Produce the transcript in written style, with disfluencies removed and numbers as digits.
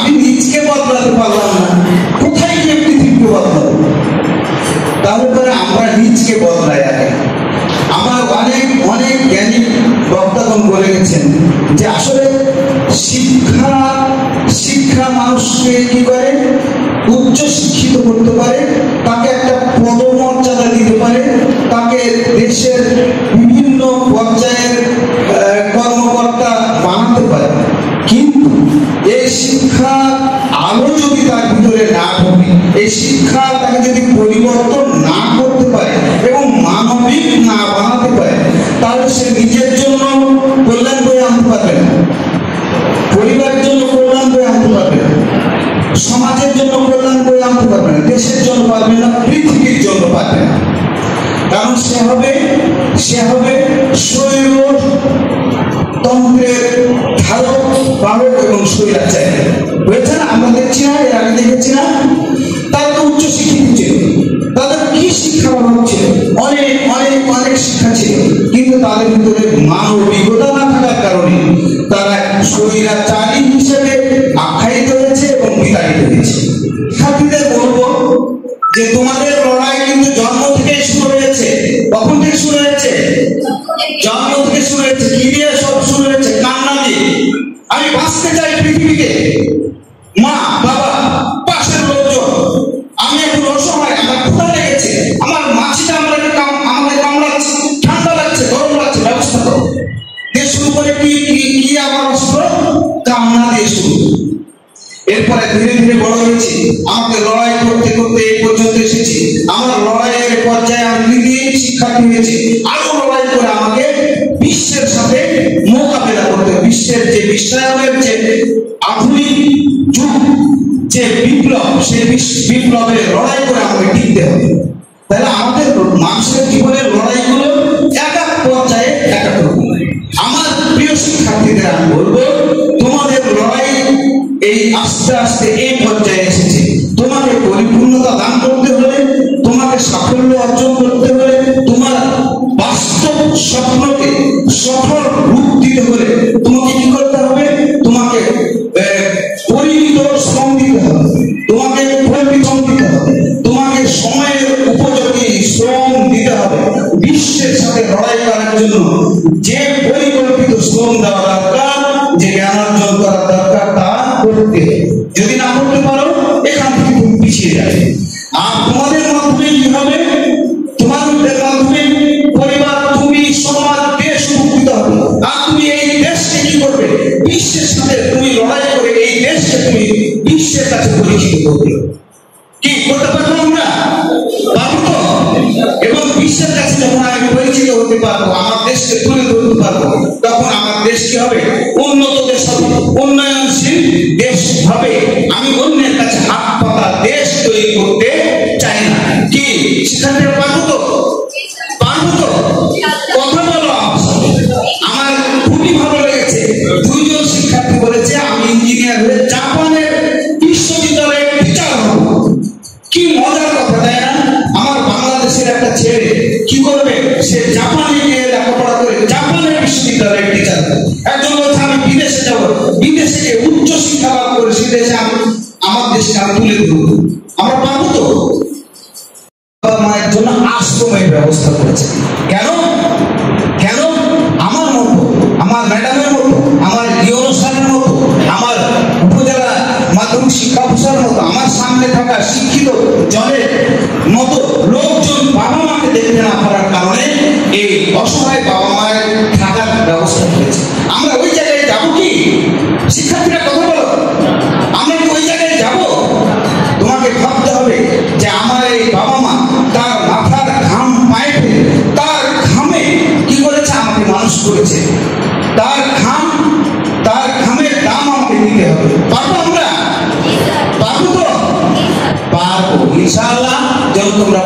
আমি নিজকে বদলাতে পারলাম না, কোথায় গিয়ে পৃথিবীকে বদলাবো? তাহলে পরে আমরা নিজকে বদলাই আগে। আমার অনেক অনেক জ্ঞানী বক্তাগণ বলে গেছেন যে আসলে শিক্ষা মানুষকে কি করে, উচ্চ শিক্ষিত করতে পারে, তাকে একটা পদমর্যাদা দিতে পারে, তাকে দেশের বিভিন্ন পর্যায়ের কর্মকর্তা বানাতে পারে। কিন্তু এই শিক্ষা আলো যদি তার ভিতরে না ঢোকে, এই শিক্ষা তাকে যদি পরিবর্তন না করতে পারে এবং মানবিক না বানাতে পারে, তাহলে সে নিজের জন্য কল্যাণ বয়ে আনতে পারবে না, পরিবারের জন্য কল্যাণ বয়ে আনতে পারবে না, সমাজের জন্য কল্যাণ বয়ে আনতে পারবে না, দেশের জন্য পারবে না, পৃথিবীর জন্য পারবে না। কারণ সে হবে স্বৈরতন্ত্রের ধারক বাহক এবং স্বৈরাচারী হয়েছে না? আমরা দেখছি না, এর আগে দেখেছি না? তারা তো উচ্চ শিক্ষিত ছিল, তাদের কি শিক্ষা অভাব ছিল? অনেক অনেক অনেক শিক্ষা ছিল, কিন্তু তাদের ভিতরে মানবিকতা না থাকার কারণে তারা স্বৈরাচারী হিসেবে আখ্যায়িত হয়েছে এবং বিতাড়িত হয়েছে। সাথীদের বলবো যে তোমাদের লড়াই কিন্তু জন্ম থেকে শুরু হয়েছে। কখন থেকে শুরু হয়েছে? জন্ম থেকে শুরু হয়েছে। কি দিয়ে সব শুরু হয়েছে? কান্না দিয়ে। আমি বাঁচতে চাই পৃথিবীতে, মা বাবা পাশের লোকজন, আমি এখন অসহায়, আমার ক্ষুধা লেগেছে, আমার মাছিটা আমাকে কামড়াচ্ছে, ঠান্ডা লাগছে, গরম লাগছে, ব্যবস্থা করো দিয়ে শুরু করে কি আমার অস্ত্র? কান্না দিয়ে শুরু। এরপরে ধীরে ধীরে বড় হয়েছি, আমাকে লড়াই করতে করতে এই পর্যন্ত এসেছি। আমার লড়াইয়ের পর্যায়ে আমি নিজে শিক্ষার্থী হয়েছি, আরো লড়াই করে আমাকে বিশ্বের সাথে মোকাবেলা করতে, বিশ্বের যে বিশ্বায়নের যে আধুনিক যুগ, যে বিপ্লব, সেই বিপ্লবের লড়াই করে আমাকে টিকতে হবে। তাহলে আমাদের মানুষের জীবনের লড়াইগুলো এক এক পর্যায়ে এক এক রকম। আমার প্রিয় শিক্ষার্থীদের আমি বলবো, তোমাদের লড়াই এই আস্তে আস্তে এই পর্যায়ে এসেছে। তোমাকে পরিপূর্ণতা দান করতে হলে, তোমাকে সাফল্য অর্জন করতে হলে, তোমার বাস্তব স্বপ্নকে সফল রূপ দিতে হলে তোমাকে কি করতে হবে? তোমাকে পরিমিত শ্রম দিতে হবে, তোমাকে পরিশ্রম দিতে হবে, তোমাকে সময়ের উপযোগী শ্রম দিতে হবে। বিশ্বের সাথে লড়াই করার জন্য যে পরিকল্পিত শ্রম দেওয়া দরকার, যে জ্ঞান অর্জন করা দরকার, তা করতে। যদি না করতে পারো, এখান থেকে তুমি পিছিয়ে যাবে। আর তোমাদের মাধ্যমে কি হবে? তোমাদের মাধ্যমে পরিবার, তুমি, সমাজ, দেশ উপকৃত হবে। আর তুমি এই দেশকে কি করবে? বিশ্বের সাথে তুমি লড়াই করে এই দেশকে তুমি বিশ্বের কাছে পরিচিত করবে। কি করতে পারবো আমরা? পারবো তো? এবং বিশ্বের কাছে যখন আমি পরিচিত হতে পারবো, আমার দেশকে তুলে ধরতে পারবো, তখন আমার দেশ কি হবে? উন্নত দেশ হবে, উন্নয়নশীল দেশ হবে। আমি অন্যের কাছে হাত পাতা দেশ তৈরি করতে চাই না। কি শিক্ষার্থীরা পারবো তো? পারবো তো? কথা বলো আমার সাথে। আমার খুবই ভালো লেগেছে, দুইজন শিক্ষার্থী বলেছে আমি ইঞ্জিনিয়ার হয়ে জাপানের বিশ্ববিদ্যালয়ে টিচার হব। কি মজার কথা, তাই না? আমার বাংলাদেশের একটা ছেলে কি করবে? সে জাপানে গিয়ে লেখাপড়া করে জাপানের বিশ্ববিদ্যালয়ের টিচার। একজন বলছে আমি বিদেশে যাব, বিদেশে গিয়ে উচ্চ শিক্ষা লাভ করে সে দেশে আমার দেশকে আমি তুলে ধরব। আমরা পাবো তো? মায়ের জন্য আশ্রমের ব্যবস্থা করেছে। কেন? কেন? আমার মতো, আমার ম্যাডামের মতো, আমার ইউনো স্যারের মতো, আমার উপজেলা মাধ্যমিক শিক্ষা অফিসারের মতো, আমার সামনে থাকা শিক্ষিত জনের মতো লোকজন বাবা মাকে দেখতে না পারার কারণে এই অসহায় বাবা মায়ের থাকার ব্যবস্থা করেছে। আমরা ওই জায়গায় যাবো কি? শিক্ষার্থীরা কথা বলো, আমরা কি ওই জায়গায় যাব? তোমাকে ভাবতে হবে যে আমার এই বাবা মা তার মাথার ঘাম পায়ে ফেলে, তার ঘামে কি করেছে? আমাকে মানুষ করেছে। তার ঘামের দাম আমাকে দিতে হবে। পারবো আমরা? পারবো তো? পারবো ইনশাআল্লাহ। যেন তোমরা